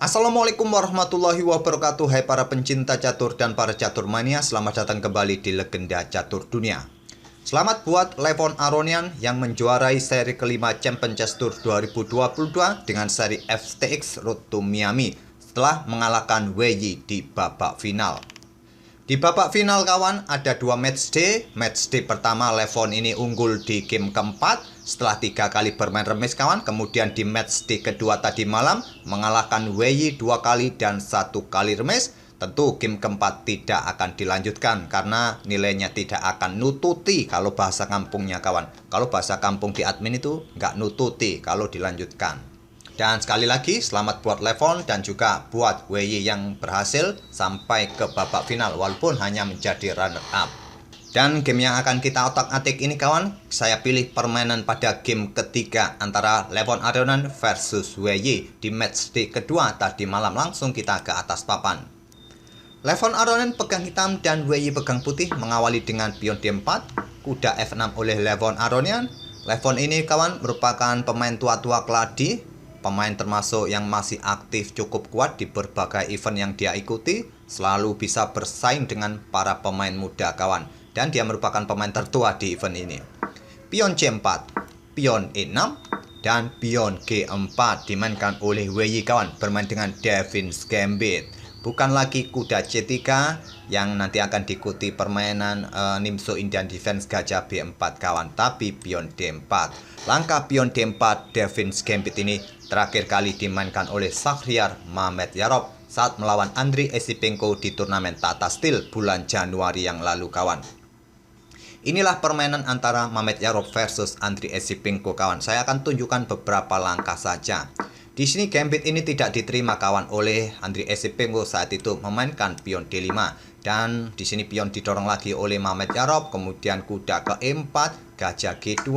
Assalamualaikum warahmatullahi wabarakatuh. Hai para pencinta catur dan para catur mania, selamat datang kembali di Legenda Catur Dunia. Selamat buat Levon Aronian yang menjuarai seri kelima Champion Chess Tour 2022 dengan seri FTX Road to Miami setelah mengalahkan Weyi di babak final. Di babak final kawan, ada dua matchday. Matchday pertama Levon ini unggul di game keempat setelah 3 kali bermain remis kawan. Kemudian di matchday kedua tadi malam mengalahkan Weyi 2 kali dan 1 kali remis. Tentu game keempat tidak akan dilanjutkan karena nilainya tidak akan nututi kalau bahasa kampungnya kawan. Kalau bahasa kampung di admin itu nggak nututi kalau dilanjutkan. Dan sekali lagi selamat buat Levon dan juga buat Weyi yang berhasil sampai ke babak final walaupun hanya menjadi runner up. Dan game yang akan kita otak-atik ini kawan, saya pilih permainan pada game ketiga antara Levon Aronian versus Weyi di matchday kedua tadi malam. Langsung kita ke atas papan. Levon Aronian pegang hitam dan Weyi pegang putih, mengawali dengan pion D4, kuda F6 oleh Levon Aronian. Levon ini kawan merupakan pemain tua-tua keladi, pemain termasuk yang masih aktif cukup kuat di berbagai event yang dia ikuti, selalu bisa bersaing dengan para pemain muda kawan. Dan dia merupakan pemain tertua di event ini. Pion C4, pion E6, dan pion G4 dimainkan oleh Weyi kawan, bermain dengan Devil's Gambit. Bukan lagi kuda C3 yang nanti akan diikuti permainan Nimzo Indian Defense gajah B4 kawan, tapi pion D4. Langkah pion D4 Devil's Gambit ini terakhir kali dimainkan oleh Shahryar Mamedyarov saat melawan Andriy Esipenko di turnamen Tata Steel bulan Januari yang lalu kawan. Inilah permainan antara Mamedyarov versus Andriy Esipenko kawan. Saya akan tunjukkan beberapa langkah saja. Di sini gambit ini tidak diterima kawan oleh Andriy Esipenko saat itu memainkan pion D5 dan di sini pion didorong lagi oleh Mamedyarov, kemudian kuda ke E4, gajah G2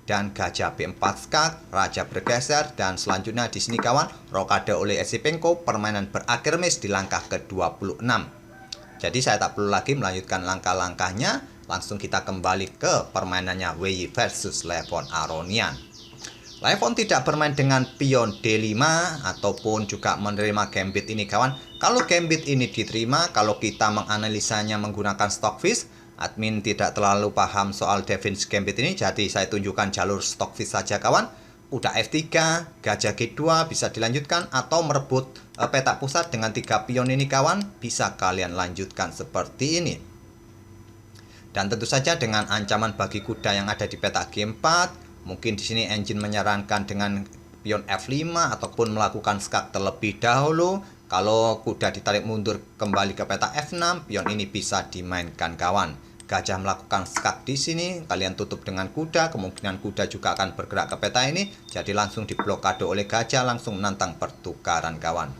dan gajah B4 skak, raja bergeser dan selanjutnya di sini kawan rokade oleh Esipenko, permainan berakhir miss di langkah ke-26. Jadi saya tak perlu lagi melanjutkan langkah-langkahnya, langsung kita kembali ke permainannya Weyi versus Levon Aronian. Levon tidak bermain dengan pion D5 ataupun juga menerima gambit ini kawan. Kalau gambit ini diterima, kalau kita menganalisanya menggunakan Stockfish, admin tidak terlalu paham soal Devil's Gambit ini, jadi saya tunjukkan jalur Stockfish saja kawan. Kuda F3, gajah G2 bisa dilanjutkan atau merebut petak pusat dengan 3 pion ini kawan, bisa kalian lanjutkan seperti ini. Dan tentu saja dengan ancaman bagi kuda yang ada di petak G4, mungkin di sini engine menyarankan dengan pion F5 ataupun melakukan skak terlebih dahulu. Kalau kuda ditarik mundur kembali ke petak F6, pion ini bisa dimainkan kawan. Gajah melakukan skak di sini, kalian tutup dengan kuda, kemungkinan kuda juga akan bergerak ke peta ini, jadi langsung diblokade oleh gajah, langsung menantang pertukaran kawan.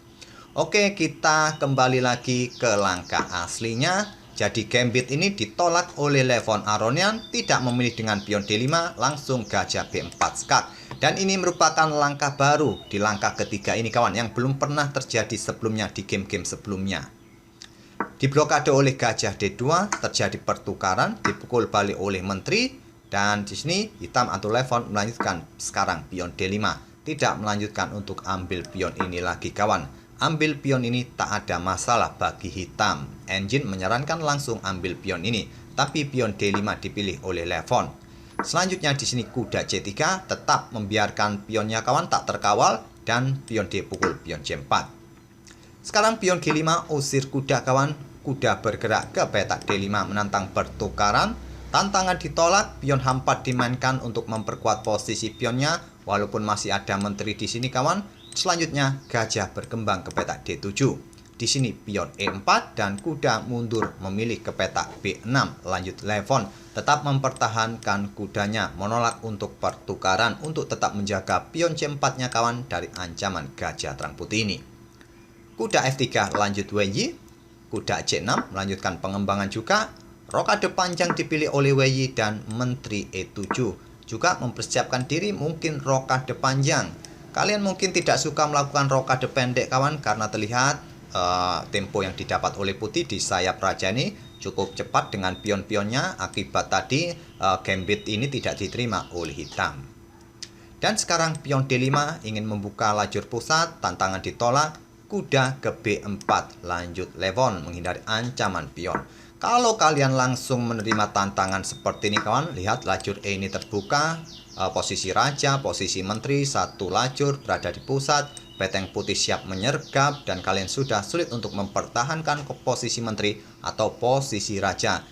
Oke, kita kembali lagi ke langkah aslinya. Jadi gambit ini ditolak oleh Levon Aronian, tidak memilih dengan pion D5, langsung gajah B4 skak. Dan ini merupakan langkah baru di langkah ketiga ini kawan, yang belum pernah terjadi sebelumnya di game-game sebelumnya. Diblokade oleh gajah D2, terjadi pertukaran, dipukul balik oleh menteri, dan di sini hitam atau Levon melanjutkan sekarang pion D5, tidak melanjutkan untuk ambil pion ini lagi kawan. Ambil pion ini tak ada masalah bagi hitam. Engine menyarankan langsung ambil pion ini, tapi pion D5 dipilih oleh Levon. Selanjutnya di sini kuda C3 tetap membiarkan pionnya kawan tak terkawal dan pion D pukul pion C4. Sekarang pion G5 usir kuda kawan, kuda bergerak ke petak D5 menantang pertukaran. Tantangan ditolak, pion H4 dimainkan untuk memperkuat posisi pionnya walaupun masih ada menteri di sini kawan. Selanjutnya gajah berkembang ke petak D7. Di sini pion E4 dan kuda mundur memilih ke petak B6. Lanjut Levon tetap mempertahankan kudanya, menolak untuk pertukaran untuk tetap menjaga pion C4-nya kawan dari ancaman gajah terang putih ini. Kuda F3 lanjut Weyi, kuda C6 melanjutkan pengembangan juga. Rokade panjang dipilih oleh Weyi dan menteri E7 juga mempersiapkan diri mungkin rokade panjang. Kalian mungkin tidak suka melakukan rokade pendek kawan karena terlihat tempo yang didapat oleh putih di sayap raja ini cukup cepat dengan pion-pionnya, akibat tadi gambit ini tidak diterima oleh hitam. Dan sekarang pion D5 ingin membuka lajur pusat, tantangan ditolak. kuda ke B4, lanjut Levon menghindari ancaman pion. Kalau kalian langsung menerima tantangan seperti ini kawan, lihat lajur E ini terbuka, posisi raja, posisi menteri, satu lajur berada di pusat, beteng putih siap menyergap, dan kalian sudah sulit untuk mempertahankan ke posisi menteri atau posisi raja.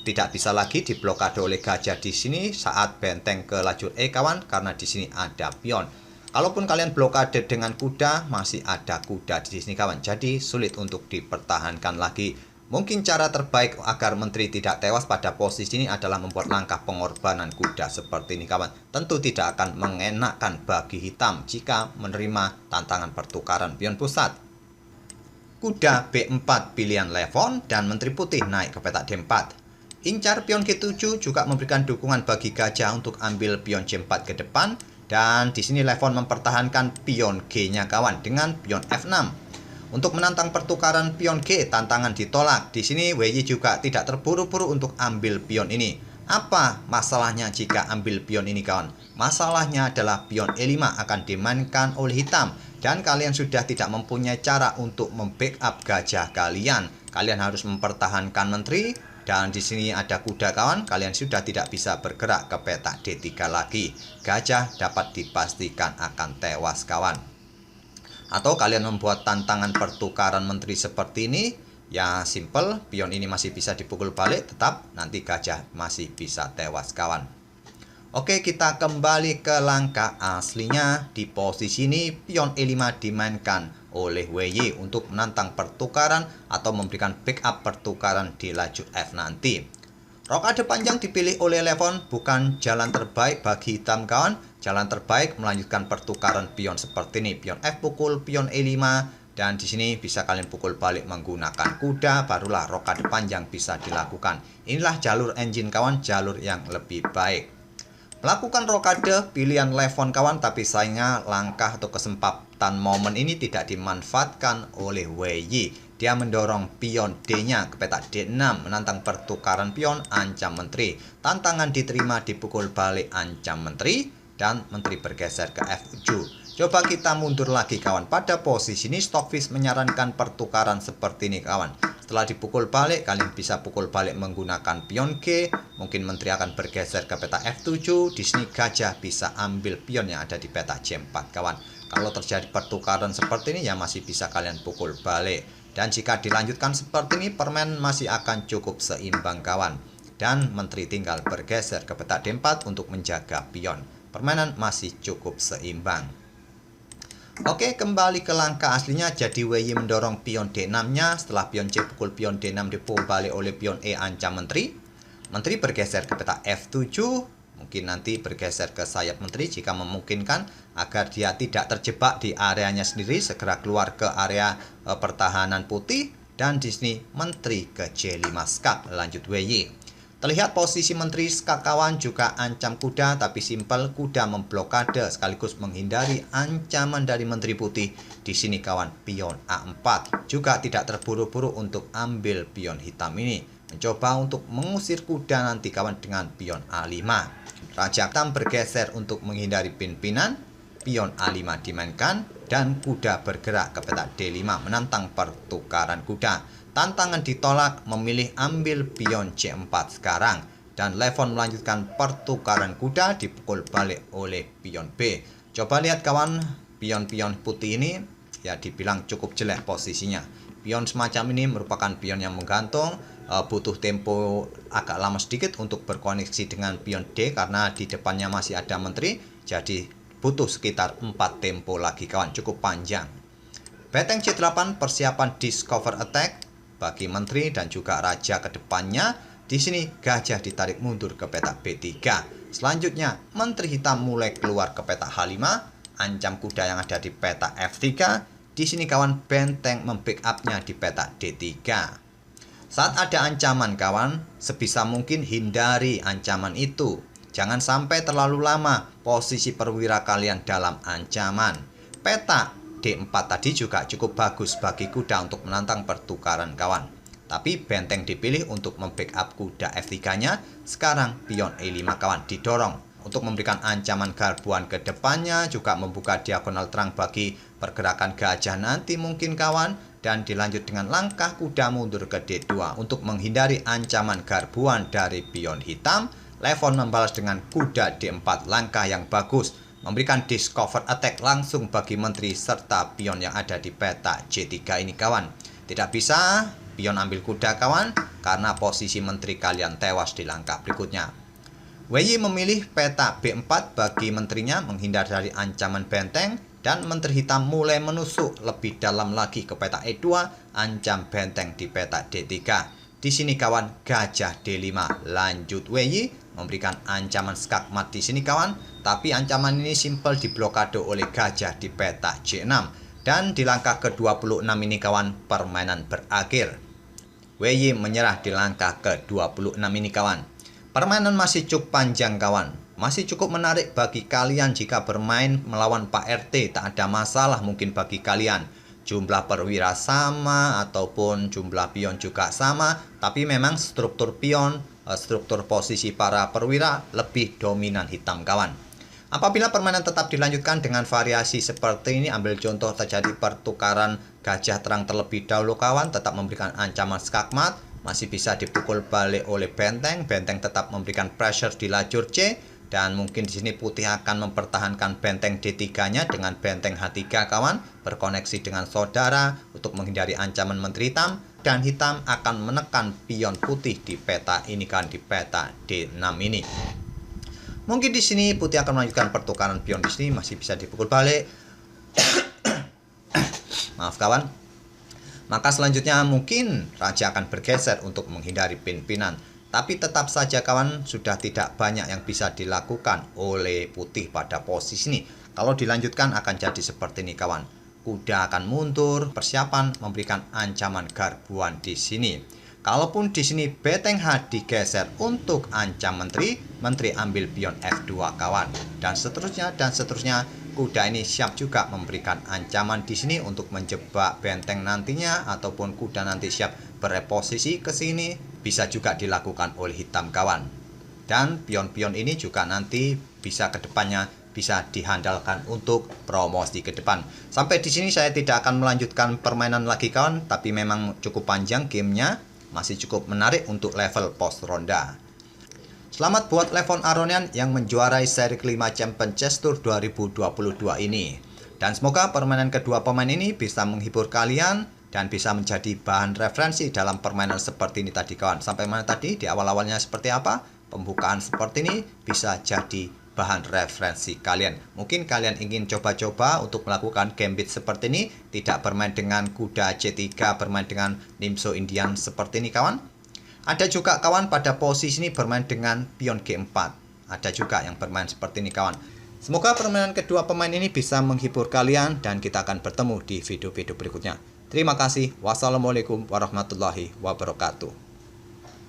Tidak bisa lagi diblokade oleh gajah di sini saat benteng ke lajur E kawan, karena di sini ada pion. Kalaupun kalian blokade dengan kuda, masih ada kuda di sini kawan. Jadi sulit untuk dipertahankan lagi. Mungkin cara terbaik agar menteri tidak tewas pada posisi ini adalah membuat langkah pengorbanan kuda seperti ini kawan. Tentu tidak akan mengenakkan bagi hitam jika menerima tantangan pertukaran pion pusat. Kuda B4 pilihan Levon dan menteri putih naik ke petak D4. Incar pion G7 juga memberikan dukungan bagi gajah untuk ambil pion C4 ke depan. Dan di sini Levon mempertahankan pion G-nya kawan dengan pion F6. Untuk menantang pertukaran pion G, tantangan ditolak. Di sini WY juga tidak terburu-buru untuk ambil pion ini. Apa masalahnya jika ambil pion ini kawan? Masalahnya adalah pion E5 akan dimainkan oleh hitam. Dan kalian sudah tidak mempunyai cara untuk membackup gajah kalian. Kalian harus mempertahankan menteri. Dan di sini ada kuda kawan, kalian sudah tidak bisa bergerak ke petak D3 lagi. Gajah dapat dipastikan akan tewas kawan. Atau kalian membuat tantangan pertukaran menteri seperti ini, ya simple, pion ini masih bisa dipukul balik, tetap nanti gajah masih bisa tewas kawan. Oke, kita kembali ke langkah aslinya. Di posisi ini pion E5 dimainkan oleh WY untuk menantang pertukaran atau memberikan backup pertukaran di lajur F nanti. Rokade panjang dipilih oleh Levon bukan jalan terbaik bagi hitam kawan. Jalan terbaik melanjutkan pertukaran pion seperti ini. Pion F pukul pion E5 dan di sini bisa kalian pukul balik menggunakan kuda, barulah rokade panjang bisa dilakukan. Inilah jalur engine kawan, jalur yang lebih baik. Melakukan rokade pilihan Levon kawan, tapi sayangnya langkah atau kesempatan momen ini tidak dimanfaatkan oleh WY. Dia mendorong pion D-nya ke petak D6, menantang pertukaran pion, ancam menteri. Tantangan diterima, dipukul balik ancam menteri, dan menteri bergeser ke F7. Coba kita mundur lagi kawan. Pada posisi ini Stockfish menyarankan pertukaran seperti ini kawan. Setelah dipukul balik, kalian bisa pukul balik menggunakan pion G. Mungkin menteri akan bergeser ke peta F7. Di sini gajah bisa ambil pion yang ada di peta C4 kawan. Kalau terjadi pertukaran seperti ini ya masih bisa kalian pukul balik. Dan jika dilanjutkan seperti ini, permainan masih akan cukup seimbang kawan. Dan menteri tinggal bergeser ke peta D4 untuk menjaga pion. Permainan masih cukup seimbang. Oke, kembali ke langkah aslinya. Jadi WY mendorong pion D6-nya. Setelah pion C pukul pion D6 dipukul balik oleh pion E ancam menteri. Menteri bergeser ke peta F7. Mungkin nanti bergeser ke sayap menteri jika memungkinkan, agar dia tidak terjebak di areanya sendiri, segera keluar ke area pertahanan putih. Dan di sini menteri ke C5 skak, lanjut WY. Terlihat posisi menteri skak kawan juga ancam kuda, tapi simpel, kuda memblokade sekaligus menghindari ancaman dari menteri putih. Di sini kawan pion A4 juga tidak terburu-buru untuk ambil pion hitam ini. Mencoba untuk mengusir kuda nanti kawan dengan pion A5. Raja hitam bergeser untuk menghindari pimpinan. Pion A5 dimainkan dan kuda bergerak ke peta D5 menantang pertukaran kuda. Tantangan ditolak, memilih ambil pion C4 sekarang. Dan Levon melanjutkan pertukaran kuda, dipukul balik oleh pion B. Coba lihat kawan, pion-pion putih ini ya dibilang cukup jelek posisinya. Pion semacam ini merupakan pion yang menggantung, butuh tempo agak lama sedikit untuk berkoneksi dengan pion D karena di depannya masih ada menteri. Jadi butuh sekitar 4 tempo lagi kawan, cukup panjang. Beteng C8 persiapan discover attack bagi menteri dan juga raja ke depannya. Di sini gajah ditarik mundur ke peta B3. Selanjutnya menteri hitam mulai keluar ke peta H5, ancam kuda yang ada di peta F3. Di sini kawan benteng membackupnya di peta D3. Saat ada ancaman kawan, sebisa mungkin hindari ancaman itu. Jangan sampai terlalu lama posisi perwira kalian dalam ancaman. Peta D4 tadi juga cukup bagus bagi kuda untuk menantang pertukaran kawan. Tapi benteng dipilih untuk membackup kuda F3-nya. Sekarang pion E5 kawan didorong untuk memberikan ancaman garbuan ke depannya, juga membuka diagonal terang bagi pergerakan gajah nanti mungkin kawan, dan dilanjut dengan langkah kuda mundur ke D2 untuk menghindari ancaman garbuan dari pion hitam. Levon membalas dengan kuda D4, langkah yang bagus, memberikan discover attack langsung bagi menteri serta pion yang ada di peta J3 ini kawan. Tidak bisa pion ambil kuda kawan, karena posisi menteri kalian tewas di langkah berikutnya. WY memilih peta B4 bagi menterinya menghindar dari ancaman benteng, dan menteri hitam mulai menusuk lebih dalam lagi ke peta E2, ancam benteng di peta D3. Di sini kawan, gajah D5, lanjut WY memberikan ancaman skakmat di sini kawan, tapi ancaman ini simpel diblokade oleh gajah di peta J6. Dan di langkah ke-26 ini kawan, permainan berakhir. WY menyerah di langkah ke-26 ini kawan. Permainan masih cukup panjang kawan, masih cukup menarik bagi kalian jika bermain melawan Pak RT. Tak ada masalah mungkin bagi kalian, jumlah perwira sama ataupun jumlah pion juga sama, tapi memang struktur pion, struktur posisi para perwira lebih dominan hitam kawan. Apabila permainan tetap dilanjutkan dengan variasi seperti ini, ambil contoh terjadi pertukaran gajah terang terlebih dahulu kawan, tetap memberikan ancaman skakmat, masih bisa dipukul balik oleh benteng, benteng tetap memberikan pressure di lajur C, dan mungkin di sini putih akan mempertahankan benteng D3-nya dengan benteng H3 kawan, berkoneksi dengan saudara untuk menghindari ancaman menteri hitam, dan hitam akan menekan pion putih di peta ini kan, di peta D6 ini. Mungkin di sini putih akan melanjutkan pertukaran pion, di sini masih bisa dipukul balik. Maaf kawan. Maka selanjutnya mungkin raja akan bergeser untuk menghindari pin-pinan. Tapi tetap saja kawan, sudah tidak banyak yang bisa dilakukan oleh putih pada posisi ini. Kalau dilanjutkan akan jadi seperti ini kawan. Kuda akan mundur, persiapan memberikan ancaman garbuan di sini. Kalaupun di sini benteng H digeser untuk ancam menteri, menteri ambil pion F2 kawan. Dan seterusnya dan seterusnya. Kuda ini siap juga memberikan ancaman di sini untuk menjebak benteng nantinya, ataupun kuda nanti siap bereposisi ke sini, bisa juga dilakukan oleh hitam kawan. Dan pion-pion ini juga nanti bisa ke depannya bisa dihandalkan untuk promosi ke depan. Sampai di sini saya tidak akan melanjutkan permainan lagi kawan, tapi memang cukup panjang gamenya, masih cukup menarik untuk level post ronda. Selamat buat Levon Aronian yang menjuarai seri kelima Champion Chess Tour 2022 ini. Dan semoga permainan kedua pemain ini bisa menghibur kalian dan bisa menjadi bahan referensi dalam permainan seperti ini tadi kawan. Sampai mana tadi di awal-awalnya seperti apa? Pembukaan seperti ini bisa jadi bahan referensi kalian. Mungkin kalian ingin coba-coba untuk melakukan gambit seperti ini, tidak bermain dengan kuda C3, bermain dengan Nimzo Indian seperti ini kawan. Ada juga kawan pada posisi ini bermain dengan pion G4. Ada juga yang bermain seperti ini kawan. Semoga permainan kedua pemain ini bisa menghibur kalian dan kita akan bertemu di video-video berikutnya. Terima kasih. Wassalamualaikum warahmatullahi wabarakatuh.